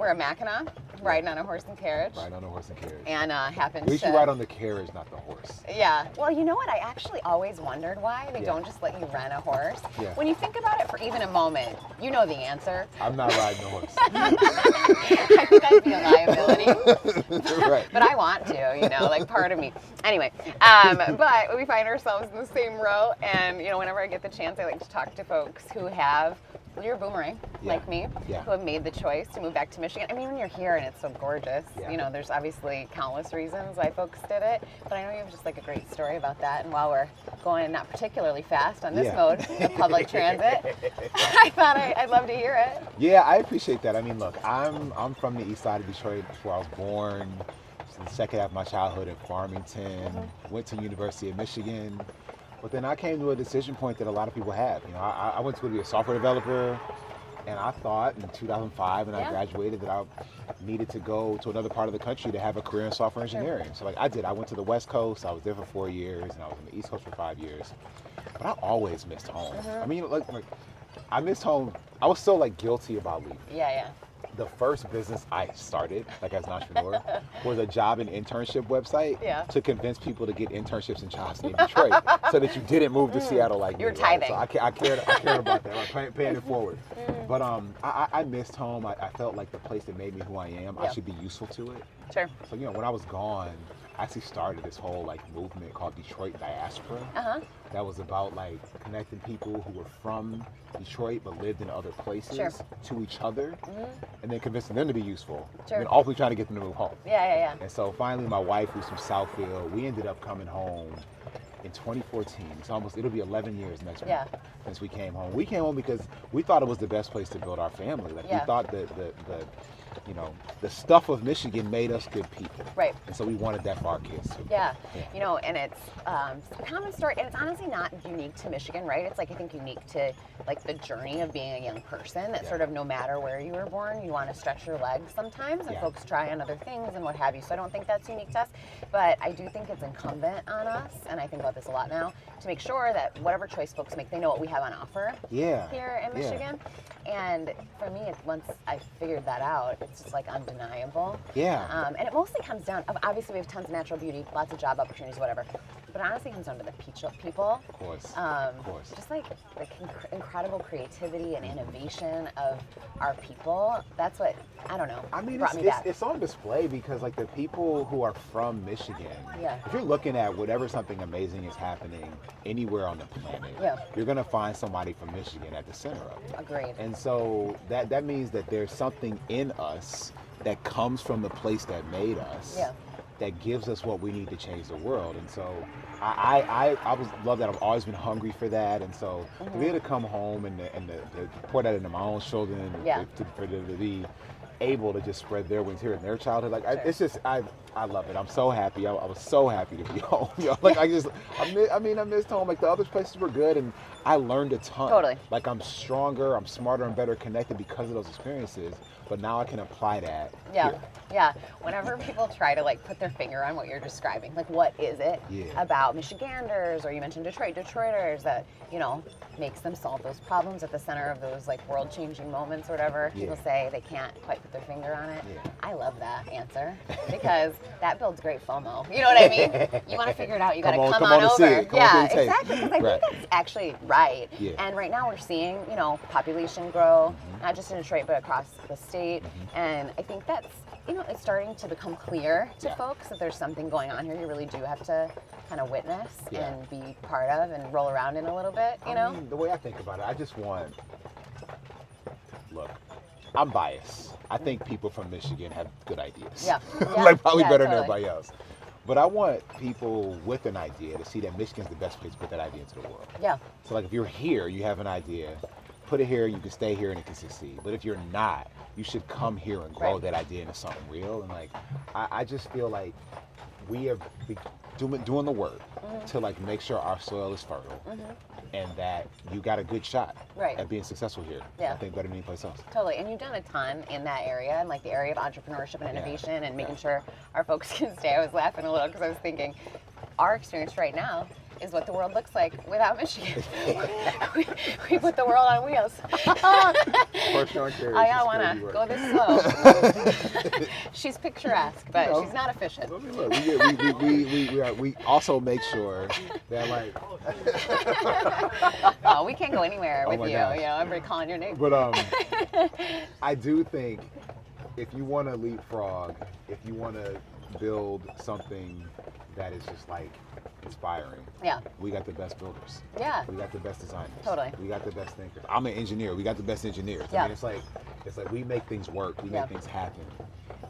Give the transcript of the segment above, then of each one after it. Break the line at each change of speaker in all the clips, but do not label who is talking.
we're a Mackinac, riding on a horse and carriage.
Riding on a horse and carriage.
And happened
We
to...
should ride on the carriage, not the horse.
Yeah. Well, you know what? I actually always wondered why they don't just let you rent a horse.
Yeah.
When you think about it for even a moment, you know the answer.
I'm not riding a horse.
I think I'd be a liability.
Right.
But I want to, like part of me. Anyway, but we find ourselves in the same row, and whenever I get the chance, I like to talk to folks who have, you're a boomerang, like me, who have made the choice to move back to Michigan. I mean, when you're here and it's so gorgeous, there's obviously countless reasons why folks did it, but I know you have just like a great story about that. And while we're going not particularly fast on this mode of public transit, I thought I'd love to hear it.
Yeah, I appreciate that. I mean, look, I'm from the east side of Detroit. That's where I was born. The second half of my childhood in Farmington. Went to University of Michigan. But then I came to a decision point that a lot of people have. I went to be a software developer, and I thought in 2005 when I graduated that I needed to go to another part of the country to have a career in software engineering. So I did. I went to the West Coast. I was there for 4 years, and I was on the East Coast for 5 years. But I always missed home. I mean, like I missed home. I was so guilty about leaving.
Yeah.
The first business I started, as an entrepreneur, was a job and internship website to convince people to get internships and jobs in Detroit, so that you didn't move to Seattle like me.
You were tithing.
So I cared about that, paying it forward. But I missed home. I felt like the place that made me who I am, I should be useful to it.
Sure.
So when I was gone, I actually started this whole movement called Detroit Diaspora. That was about connecting people who were from Detroit but lived in other places to each other, and then convincing them to be useful. And ultimately trying to get them to move home.
Yeah.
And so finally, my wife, who's from Southfield, we ended up coming home in 2014. It'll be 11 years next week since we came home. We came home because we thought it was the best place to build our family. We thought that the stuff of Michigan made us good people.
Right.
And so we wanted that for our kids too.
Yeah. And it's a common story, and it's honestly not unique to Michigan, right? It's I think unique to the journey of being a young person, that sort of no matter where you were born, you want to stretch your legs sometimes, and folks try on other things and what have you. So I don't think that's unique to us, but I do think it's incumbent on us, and I think about this a lot now, to make sure that whatever choice folks make, they know what we have on offer here in Michigan. And for me, once I figured that out, it's just undeniable.
Yeah.
And it mostly comes down, obviously we have tons of natural beauty, lots of job opportunities, whatever. But it honestly comes down to the people.
Of course.
Just the incredible creativity and innovation of our people. That's what, I don't know, brought me back.
It's on display because the people who are from Michigan, if you're looking at whatever something amazing is happening anywhere on the planet, you're going to find somebody from Michigan at the center of it.
Agreed.
And so that means that there's something in us that comes from the place that made us that gives us what we need to change the world. And so I love that. I've always been hungry for that. And so to be able to come home and to pour that into my own children, for them to be able to just spread their wings here in their childhood, it's just I love it. I'm so happy. I was so happy to be home. I missed home. The other places were good, and I learned a ton.
Totally.
I'm stronger, I'm smarter, I'm better connected because of those experiences. But now I can apply that.
Yeah. Whenever people try to put their finger on what you're describing, what is it about Michiganders, or you mentioned Detroiters that makes them solve those problems at the center of those world-changing moments or whatever. People say they can't quite put their finger on it. I love that answer because that builds great FOMO. You know what I mean? You want to figure it out, you got to come on over. Exactly. Because I think that's actually right. And right now we're seeing population grow, not just in Detroit but across the state. And I think that's it's starting to become clear to folks that there's something going on here. You really do have to kind of witness and be part of and roll around in a little bit,
I mean, the way I think about it, I just want, look, I'm biased. I think people from Michigan have good ideas. Probably better than everybody else. But I want people with an idea to see that Michigan's the best place to put that idea into the world. So if you're here, you have an idea, put it here, you can stay here and it can succeed. But if you're not, you should come here and grow that idea into something real. And I just feel like we have doing the work to make sure our soil is fertile and that you got a good shot at being successful here. I think better than any place else.
Totally. And you've done a ton in that area, and the area of entrepreneurship and innovation and making sure our folks can stay. I was laughing a little because I was thinking, our experience right now is what the world looks like without Michigan. we put the world on wheels. I want to go this slow. She's picturesque, but she's not efficient.
I mean, look, we also make sure that like.
Oh, we can't go anywhere with you.
Gosh.
You know, everybody calling your name.
But I do think if you want to leapfrog, if you want to build something that is just like inspiring.
Yeah.
We got the best builders.
Yeah.
We got the best designers.
Totally.
We got the best thinkers. I'm an engineer. We got the best engineers.
Yeah.
I mean, it's like we make things work. We make things happen.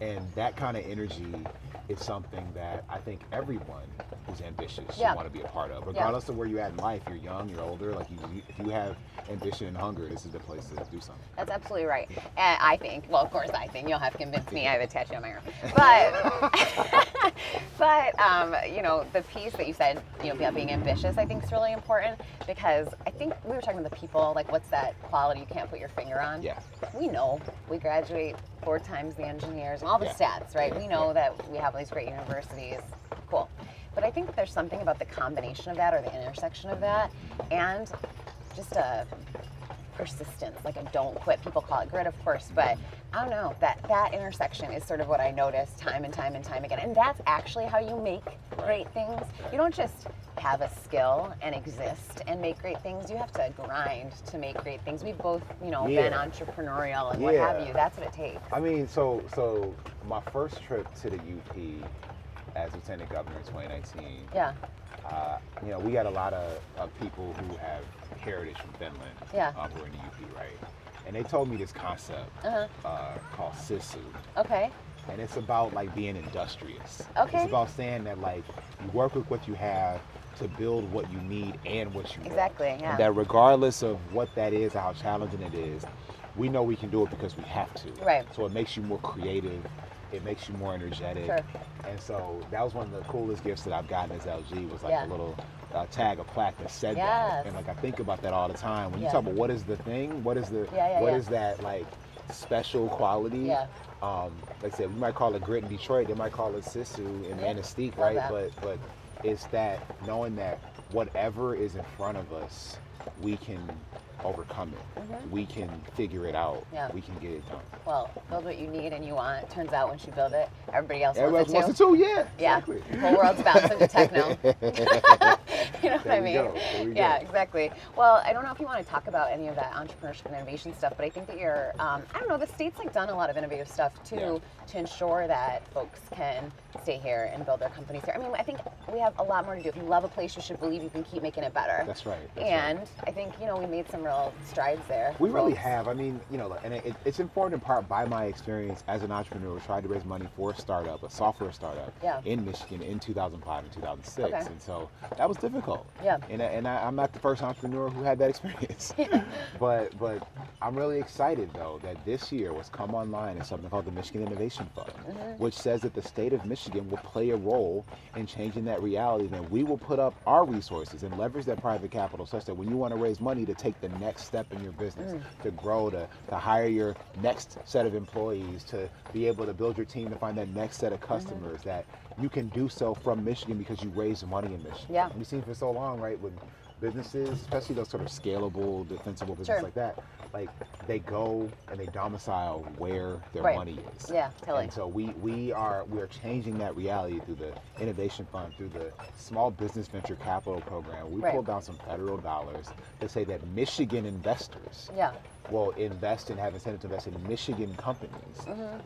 And that kind of energy is something that I think everyone who's ambitious should want to be a part of. Regardless of where you're at in life, you're young, you're older, like if you have ambition and hunger, this is the place to do something.
That's absolutely right. And I think, well, of course I think, you'll have to convince me, I have a tattoo on my arm. But, you know, the piece that you said, you know, about being ambitious, I think is really important, because I think we were talking about the people, like what's that quality you can't put your finger on?
Yeah.
We know we graduate 4 times the engineers and all the stats, right? We know that we have all these great universities. Cool. But I think that there's something about the combination of that, or the intersection of that, and just a persistence, like a don't quit. People call it grit, of course, but I don't know, that intersection is sort of what I notice time and time and time again. And that's actually how you make great things. You don't just have a skill and exist and make great things. You have to grind to make great things. We've both, you know, been entrepreneurial and what have you. That's what it takes.
I mean, so my first trip to the UP as Lieutenant Governor in 2019, you know, we got a lot of people who have heritage from Finland who are in the UP, right? And they told me this concept called Sisu.
Okay.
And it's about like being industrious.
Okay.
It's about saying that like you work with what you have to build what you need and what you want.
Exactly, yeah.
And that regardless of what that is, how challenging it is, we know we can do it because we have to.
Right.
So it makes you more creative. It makes you more energetic.
Sure.
And so that was one of the coolest gifts that I've gotten as LG, was like a little tag, a plaque that said that. And like I think about that all the time. When you talk about what is the thing, what is the what is that like special quality?
Yeah.
Like I said, we might call it grit in Detroit, they might call it Sisu in Manistee, right? But it's that knowing that whatever is in front of us, we can overcome it. We can figure it out. We can get it done.
Well, build what you need and you want. Turns out once you build it, everybody else
wants
it
it too. Yeah, exactly.
The whole world's bouncing to techno. You know what I mean? Yeah, exactly. Well, I don't know if you want to talk about any of that entrepreneurship and innovation stuff, but I think that you're, I don't know, the state's like done a lot of innovative stuff too to ensure that folks can stay here and build their companies here. I mean, I think we have a lot more to do. If you love a place, you should believe you can keep making it better.
That's right.
I think, you know, we made some real strides there.
We really have. I mean, you know, and it's informed in part by my experience as an entrepreneur. We tried to raise money for a startup, a software startup in Michigan in 2005 and 2006. Okay. And so that was difficult. Yeah. And I'm not the first entrepreneur who had that experience. But I'm really excited, though, that this year what's come online is something called the Michigan Innovation Fund, which says that the state of Michigan will play a role in changing that reality. Then we will put up our resources and leverage that private capital such that when you want to raise money to take the next step in your business, to grow, to hire your next set of employees, to be able to build your team, to find that next set of customers, that you can do so from Michigan because you raised money in Michigan. Yeah. We've seen for so long, right, with businesses, especially those sort of scalable, defensible businesses like that, like they go and they domicile where their money is. Yeah, totally. And so we're changing that reality through the Innovation Fund, through the Small Business Venture Capital Program. We pulled down some federal dollars to say that Michigan investors will invest and have incentive to invest in Michigan companies.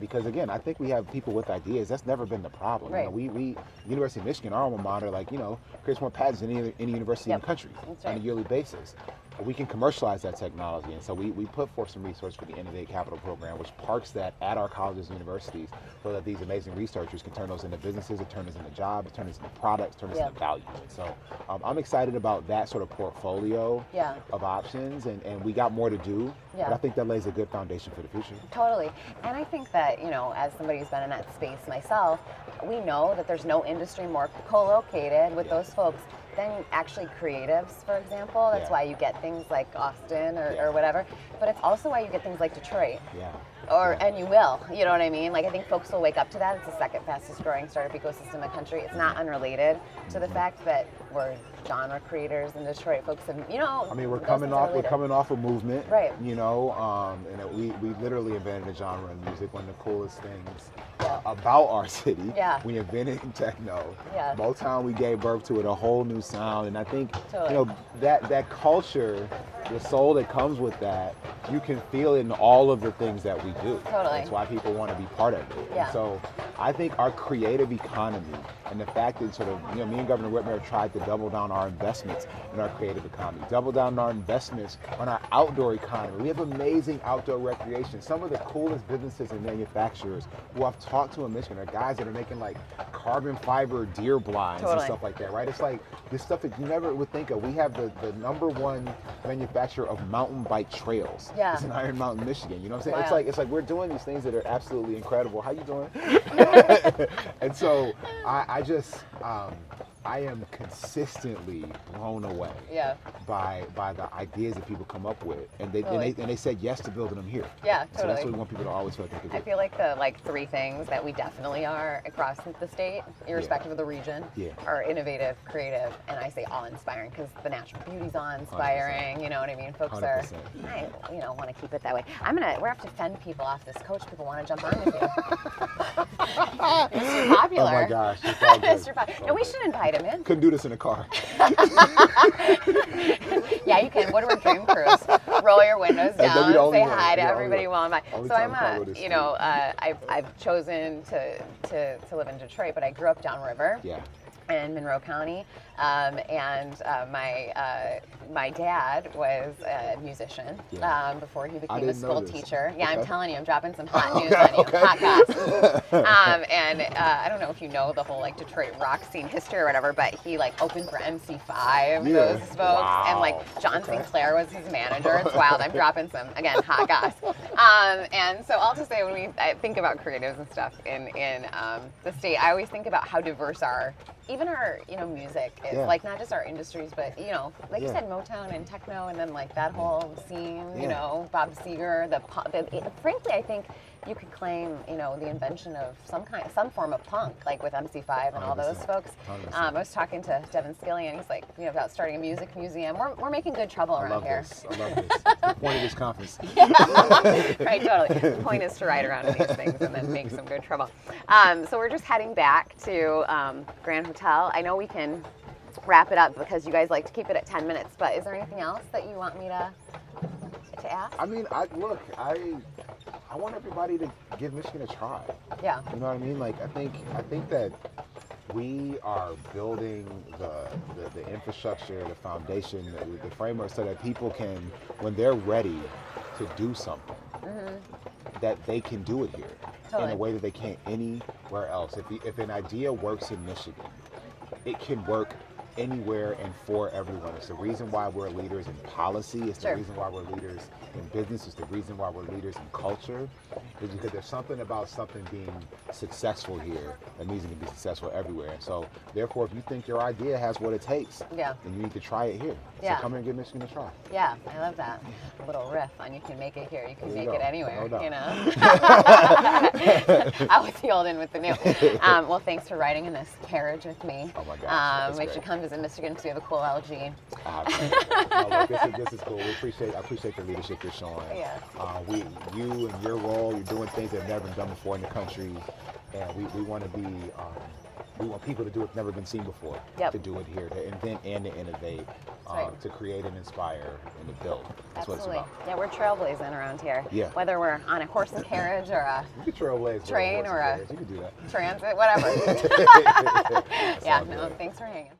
Because again, I think we have people with ideas. That's never been the problem. Right. You know, we University of Michigan, our alma mater, like, you know, creates more patents than any university in the country on a yearly basis. But we can commercialize that technology, and so we put forth some resources for the Innovate Capital Program, which parks that at our colleges and universities so that these amazing researchers can turn those into businesses, or turn this into jobs, turn this into products, turn this into value. And so I'm excited about that sort of portfolio of options, and we got more to do, but I think that lays a good foundation for the future. Totally.
And I think that, you know, as somebody who's been in that space myself, we know that there's no industry more co-located with those folks than actually creatives, for example. That's why you get things like Austin or whatever, but it's also why you get things like Detroit. And you will, you know what I mean? Like, I think folks will wake up to that. It's the second fastest growing startup ecosystem in the country. It's not unrelated to the fact that we're genre creators in Detroit. Folks have, you know,
I mean, we're coming off a movement,
right?
You know, and we literally invented a genre in music. One of the coolest things about our city.
Yeah.
We invented techno.
Yeah.
Motown, we gave birth to it, a whole new sound, and I think you know that culture, the soul that comes with that, you can feel it in all of the things that we do.
Totally.
That's why people want to be part of it.
Yeah.
And so I think our creative economy and the fact that sort of, you know, me and Governor Whitmer have tried to double down our investments in our creative economy, double down our investments on our outdoor economy. We have amazing outdoor recreation. Some of the coolest businesses and manufacturers who I've talked to in Michigan are guys that are making like carbon fiber deer blinds and stuff like that, right? It's like this stuff that you never would think of. We have the #1 manufacturer of mountain bike trails.
Yeah.
It's in Iron Mountain, Michigan. You know what I'm saying?
Wow.
It's like we're doing these things that are absolutely incredible. How you doing? And so I am consistently blown away by the ideas that people come up with, and they said yes to building them here.
Yeah, totally.
So that's what we want people to always feel like they can do.
I feel like the three things that we definitely are across the state, irrespective of the region, are innovative, creative, and I say awe-inspiring because the natural beauty's awe-inspiring. 100%. You know what I mean? Folks
100%.
are, want to keep it that way. We're have to fend people off this coach. People want to jump on with you. Mr. Popular.
Oh my gosh, it's all good.
Mr. Popular. No, we should invite him in.
Couldn't do this in a car.
Yeah, you can. What are our dream crews? Roll your windows down, say hi to everybody while I'm by. So I've chosen to live in Detroit, but I grew up downriver. Yeah. In Monroe County, and my dad was a musician before he became a school teacher. Yeah, okay. I'm telling you, I'm dropping some hot news on you, hot goss. And I don't know if you know the whole like Detroit rock scene history or whatever, but he like opened for MC5, those folks, and like John Sinclair was his manager. It's wild. I'm dropping some hot goss. And so I'll just say when I think about creatives and stuff in the state, I always think about how diverse even our music is, like not just our industries, but like you said, Motown and techno, and then like that whole scene, Bob Seger, frankly, I think you could claim, the invention of some form of punk, like with MC5 and all those folks. I was talking to Devin Skilly, and he's like, about starting a music museum. We're making good trouble around here.
I love this. The point of this conference.
Right, totally. The point is to ride around in these things and then make some good trouble. So we're just heading back to Grand Hotel. I know we can wrap it up because you guys like to keep it at 10 minutes, but is there anything else that you want me to ask?
I mean, I want everybody to give Michigan a try.
Yeah.
You know what I mean? Like, I think that we are building the infrastructure, the foundation, the framework, so that people can, when they're ready to do something, that they can do it here in a way that they can't anywhere else. If an idea works in Michigan, it can work anywhere and for everyone. It's the reason why we're leaders in policy. It's the reason why we're leaders in business. It's the reason why we're leaders in culture. Is because there's something about something being successful here that means it can be successful everywhere. And so, therefore, if you think your idea has what it takes, then you need to try it here. So come here and give Michigan a try.
Yeah, I love that. A little riff on you can make it here, you can make it anywhere.
No
Out with the old, in with the new. Well, thanks for riding in this carriage with me.
Oh my gosh.
We should come visit Michigan because we have a cool LG.
This is cool. I appreciate the leadership you're showing.
Yeah.
You and your role, you're doing things that have never been done before in the country, and we want to be. We want people to do what's never been seen before. To do it here, to invent and to innovate, to create and inspire and to build. That's what it's about. Yeah, we're trailblazing around here. Yeah. Whether we're on a horse and carriage or a train or a transit, whatever. Yeah. No, thanks for hanging.